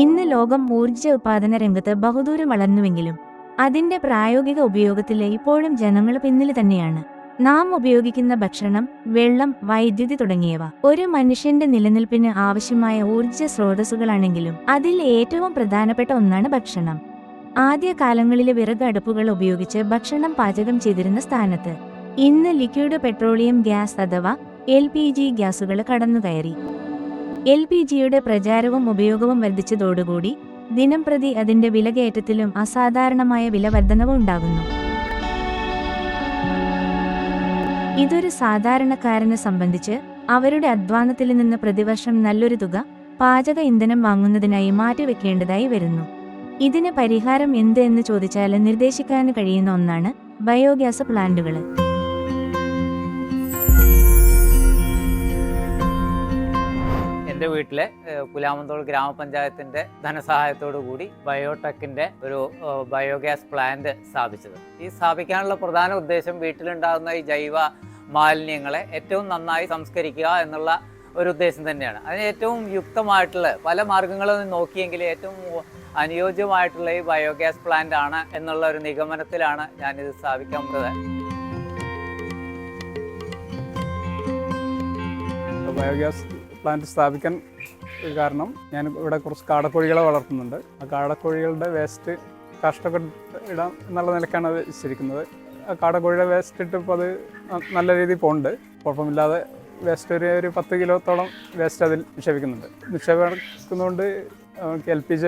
ഇന്ന് ലോകം ഊർജ്ജ ഉത്പാദന രംഗത്ത് ബഹുദൂരം വളർന്നുവെങ്കിലും അതിന്റെ പ്രായോഗിക ഉപയോഗത്തിൽ ഇപ്പോഴും ജനങ്ങൾ പിന്നിൽ തന്നെയാണ്. നാം ഉപയോഗിക്കുന്ന ഭക്ഷണം, വെള്ളം, വൈദ്യുതി തുടങ്ങിയവ ഒരു മനുഷ്യന്റെ നിലനിൽപ്പിന് ആവശ്യമായ ഊർജ്ജ സ്രോതസ്സുകളാണെങ്കിലും അതിൽ ഏറ്റവും പ്രധാനപ്പെട്ട ഒന്നാണ് ഭക്ഷണം. ആദ്യകാലങ്ങളിലെ വിറക് അടുപ്പുകൾ ഉപയോഗിച്ച് ഭക്ഷണം പാചകം ചെയ്തിരുന്ന സ്ഥാനത്ത് ഇന്ന് ലിക്വിഡ് പെട്രോളിയം ഗ്യാസ് അഥവാ LPG ഗ്യാസുകൾ കടന്നുകയറി. LPGയുടെ പ്രചാരവും ഉപയോഗവും വർദ്ധിച്ചതോടുകൂടി ദിനംപ്രതി അതിന്റെ വിലകയറ്റത്തിലും അസാധാരണമായ വിലവർധനവ് ഉണ്ടാകുന്നു. ഇതൊരു സാധാരണക്കാരനെ സംബന്ധിച്ച് അവരുടെ അധ്വാനത്തിൽ നിന്ന് പ്രതിവർഷം നല്ലൊരു തുക പാചക ഇന്ധനം വാങ്ങുന്നതിനായി മാറ്റിവെക്കേണ്ടതായി വരുന്നു. ഇതിന് പരിഹാരം എന്ത് എന്ന് ചോദിച്ചാൽ നിർദ്ദേശിക്കാൻ കഴിയുന്ന ഒന്നാണ് ബയോഗ്യാസ് പ്ലാന്റുകൾ. എൻ്റെ വീട്ടിലെ പുലാമന്തോൾ ഗ്രാമപഞ്ചായത്തിൻ്റെ ധനസഹായത്തോടു കൂടി ബയോടെക്കിൻ്റെ ഒരു ബയോഗ്യാസ് പ്ലാന്റ് സ്ഥാപിച്ചത്. ഈ സ്ഥാപിക്കാനുള്ള പ്രധാന ഉദ്ദേശം വീട്ടിലുണ്ടാകുന്ന ഈ ജൈവ മാലിന്യങ്ങളെ ഏറ്റവും നന്നായി സംസ്കരിക്കുക എന്നുള്ള ഒരു ഉദ്ദേശം തന്നെയാണ്. അതിന് ഏറ്റവും യുക്തമായിട്ടുള്ള പല മാർഗങ്ങളും നോക്കിയെങ്കിൽ ഏറ്റവും അനുയോജ്യമായിട്ടുള്ള ഈ ബയോഗ്യാസ് പ്ലാന്റ് ആണ് എന്നുള്ള ഒരു നിഗമനത്തിലാണ് ഞാനിത് സ്ഥാപിക്കാൻ പോകുന്നത്. ബയോഗ്യാസ് പ്ലാന്റ് സ്ഥാപിക്കാൻ കാരണം ഞാൻ ഇവിടെ കുറച്ച് കാടക്കോഴികളെ വളർത്തുന്നുണ്ട്. ആ കാടക്കോഴികളുടെ വേസ്റ്റ് കാഷ്ടൊക്കെ ഇടാം എന്നുള്ള നിലക്കാണ് അത് വെച്ചിരിക്കുന്നത്. ആ കാടക്കോഴിയുടെ വേസ്റ്റ് ഇട്ടിപ്പോൾ അത് നല്ല രീതിയിൽ പോകുന്നുണ്ട്, കുഴപ്പമില്ലാതെ. വേസ്റ്റ് ഒരു 10 കിലോത്തോളം വേസ്റ്റ് അതിൽ നിക്ഷേപിക്കുന്നുണ്ട്. നിക്ഷേപിക്കുന്നതുകൊണ്ട് LPG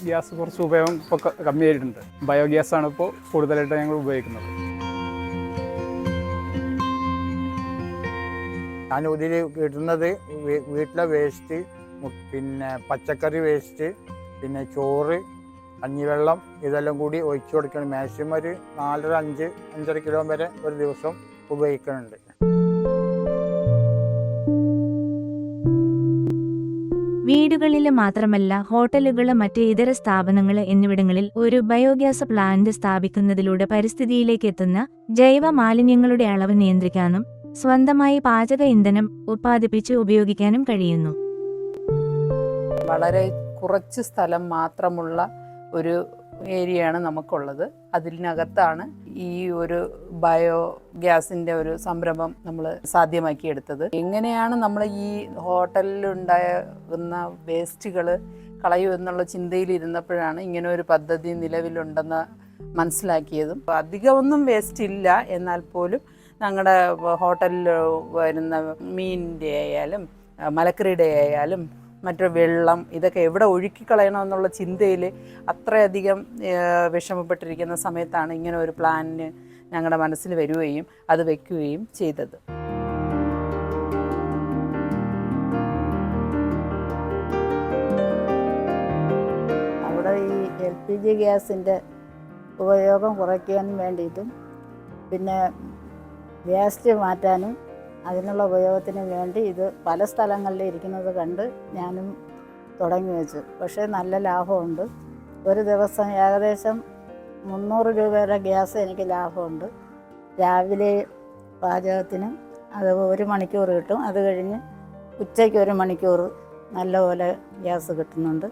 ഗ്യാസ് കുറച്ച് ഉപയോഗം ഇപ്പോൾ കമ്മിയായിട്ടുണ്ട്. ബയോഗ്യാസാണ് ഇപ്പോൾ കൂടുതലായിട്ട് ഞങ്ങൾ ഉപയോഗിക്കുന്നത്. ഞാൻ ഇതിൽ കിട്ടുന്നത് വീട്ടിലെ വേസ്റ്റ്, പിന്നെ പച്ചക്കറി വേസ്റ്റ്, പിന്നെ ചോറ്, കഞ്ഞിവെള്ളം ഇതെല്ലാം കൂടി ഒഴിച്ചു കൊടുക്കണം. മാക്സിമം ഒരു 4-5 കിലോ വരെ ഒരു ദിവസം ഉപയോഗിക്കുന്നുണ്ട്. വീടുകളിൽ മാത്രമല്ല ഹോട്ടലുകൾ, മറ്റ് ഇതര സ്ഥാപനങ്ങൾ എന്നിവിടങ്ങളിൽ ഒരു ബയോഗ്യാസ് പ്ലാന്റ് സ്ഥാപിക്കുന്നതിലൂടെ പരിസ്ഥിതിയിലേക്ക് എത്തുന്ന ജൈവ മാലിന്യങ്ങളുടെ അളവ് നിയന്ത്രിക്കാനും സ്വന്തമായി പാചക ഇന്ധനം ഉത്പാദിപ്പിച്ച് ഉപയോഗിക്കാനും കഴിയുന്നു. വളരെ കുറച്ച് സ്ഥലം മാത്രമുള്ള ഒരു ഏരിയയാണ് നമുക്കുള്ളത്. അതിനകത്താണ് ഈ ഒരു ബയോഗ്യാസിൻ്റെ ഒരു സംരംഭം നമ്മൾ സാധ്യമാക്കിയെടുത്തത്. എങ്ങനെയാണ് നമ്മൾ ഈ ഹോട്ടലിലുണ്ടാകുന്ന വേസ്റ്റുകൾ കളയൂ എന്നുള്ള ചിന്തയിലിരുന്നപ്പോഴാണ് ഇങ്ങനെ ഒരു പദ്ധതി നിലവിലുണ്ടെന്ന് മനസ്സിലാക്കിയതും. അധികമൊന്നും വേസ്റ്റ് ഇല്ല, എന്നാൽ പോലും ഞങ്ങളുടെ ഹോട്ടലിൽ വരുന്ന മീനിൻ്റെ ആയാലും മലക്കറിയുടെ ആയാലും മറ്റൊരു വെള്ളം ഇതൊക്കെ എവിടെ ഒഴുക്കിക്കളയണമെന്നുള്ള ചിന്തയിൽ അത്രയധികം വിഷമപ്പെട്ടിരിക്കുന്ന സമയത്താണ് ഇങ്ങനെ ഒരു പ്ലാന് ഞങ്ങളുടെ മനസ്സിൽ വരികയും അത് വയ്ക്കുകയും ചെയ്തത്. അവിടെ ഈ LPG ഗ്യാസിൻ്റെ ഉപയോഗം കുറയ്ക്കാൻ വേണ്ടിയിട്ടും പിന്നെ വേസ്റ്റ് മാറ്റാനും അതിനുള്ള ഉപയോഗത്തിന് വേണ്ടി ഇത് പല സ്ഥലങ്ങളിൽ ഇരിക്കുന്നത് കണ്ട് ഞാനും തുടങ്ങി വെച്ചു. പക്ഷേ നല്ല ലാഭമുണ്ട്. ഒരു ദിവസം ഏകദേശം 300 രൂപയുടെ ഗ്യാസ് എനിക്ക് ലാഭമുണ്ട്. രാവിലെ പാചകത്തിന് അത് 1 മണിക്കൂർ കിട്ടും. അത് കഴിഞ്ഞ് ഉച്ചയ്ക്ക് 1 മണിക്കൂർ നല്ലപോലെ ഗ്യാസ് കിട്ടുന്നുണ്ട്.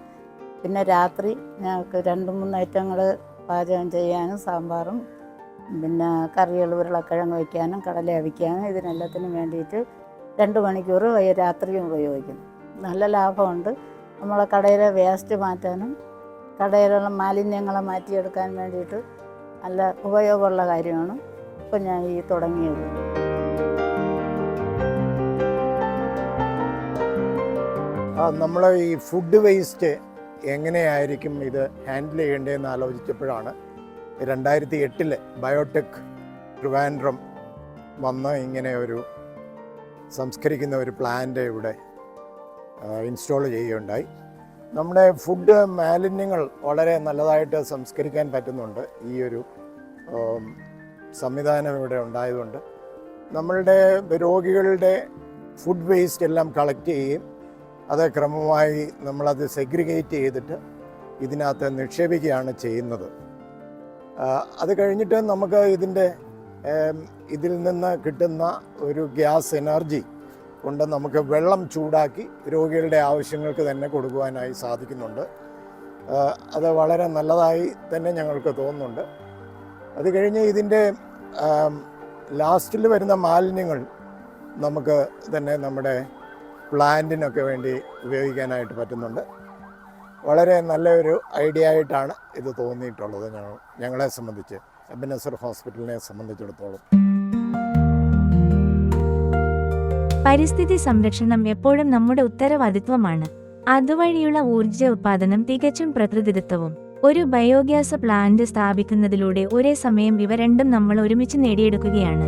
പിന്നെ രാത്രി ഞങ്ങൾക്ക് 2-3 ഐറ്റങ്ങൾ പാചകം ചെയ്യാനും സാമ്പാറും പിന്നെ കറികൾ, ഉരുളക്കിഴങ്ങ് വയ്ക്കാനും കടല അവിക്കാനും ഇതിനെല്ലാത്തിനും വേണ്ടിയിട്ട് 2 മണിക്കൂർ രാത്രിയും ഉപയോഗിക്കുന്നു. നല്ല ലാഭമുണ്ട്. നമ്മളെ കടയിലെ വേസ്റ്റ് മാറ്റാനും കടയിലുള്ള മാലിന്യങ്ങളെ മാറ്റിയെടുക്കാൻ വേണ്ടിയിട്ട് നല്ല ഉപയോഗമുള്ള കാര്യമാണ് ഇപ്പോൾ ഞാൻ ഈ തുടങ്ങിയത്. നമ്മൾ ഈ ഫുഡ് വേസ്റ്റ് എങ്ങനെയായിരിക്കും ഇത് ഹാൻഡിൽ ചെയ്യേണ്ടതെന്ന് ആലോചിച്ചപ്പോഴാണ് 2008 ബയോടെക് ട്രിവാൻഡ്രം വന്ന് ഇങ്ങനെ ഒരു സംസ്കരിക്കുന്ന ഒരു പ്ലാന്റ് ഇവിടെ ഇൻസ്റ്റാൾ ചെയ്യുകയുണ്ടായി. നമ്മുടെ ഫുഡ് മാലിന്യങ്ങൾ വളരെ നല്ലതായിട്ട് സംസ്കരിക്കാൻ പറ്റുന്നുണ്ട്. ഈ ഒരു സംവിധാനം ഇവിടെ ഉണ്ടായതുകൊണ്ട് നമ്മളുടെ രോഗികളുടെ ഫുഡ് വേസ്റ്റ് എല്ലാം കളക്ട് ചെയ്യുകയും അത് ക്രമമായി നമ്മളത് സെഗ്രിഗേറ്റ് ചെയ്തിട്ട് ഇതിനകത്ത് നിക്ഷേപിക്കുകയാണ് ചെയ്യുന്നത്. അത് കഴിഞ്ഞിട്ട് നമുക്ക് ഇതിൽ നിന്ന് കിട്ടുന്ന ഒരു ഗ്യാസ് എനർജി കൊണ്ട് നമുക്ക് വെള്ളം ചൂടാക്കി രോഗികളുടെ ആവശ്യങ്ങൾക്ക് തന്നെ കൊടുക്കുവാനായി സാധിക്കുന്നുണ്ട്. അത് വളരെ നല്ലതായി തന്നെ ഞങ്ങൾക്ക് തോന്നുന്നുണ്ട്. അത് കഴിഞ്ഞ് ഇതിൻ്റെ ലാസ്റ്റിൽ വരുന്ന മാലിന്യങ്ങൾ നമുക്ക് തന്നെ നമ്മുടെ പ്ലാന്റിനൊക്കെ വേണ്ടി ഉപയോഗിക്കാനായിട്ട് പറ്റുന്നുണ്ട്. വളരെ നല്ലൊരു ഐഡിയ ആയിട്ടാണ് ഇത് തോന്നിയിട്ടുള്ളത് ഞങ്ങളെ സംബന്ധിച്ച്, എബനേസർ ഹോസ്പിറ്റലിനെ സംബന്ധിച്ചിടത്തോളം. പരിസ്ഥിതി സംരക്ഷണം എപ്പോഴും നമ്മുടെ ഉത്തരവാദിത്വമാണ്. അതുവഴിയുള്ള ഊർജ്ജ ഉത്പാദനം തികച്ചും പ്രകൃതിദത്തവും. ഒരു ബയോഗ്യാസ് പ്ലാന്റ് സ്ഥാപിക്കുന്നതിലൂടെ ഒരേ സമയം ഇവ രണ്ടും നമ്മൾ ഒരുമിച്ച് നേടിയെടുക്കുകയാണ്.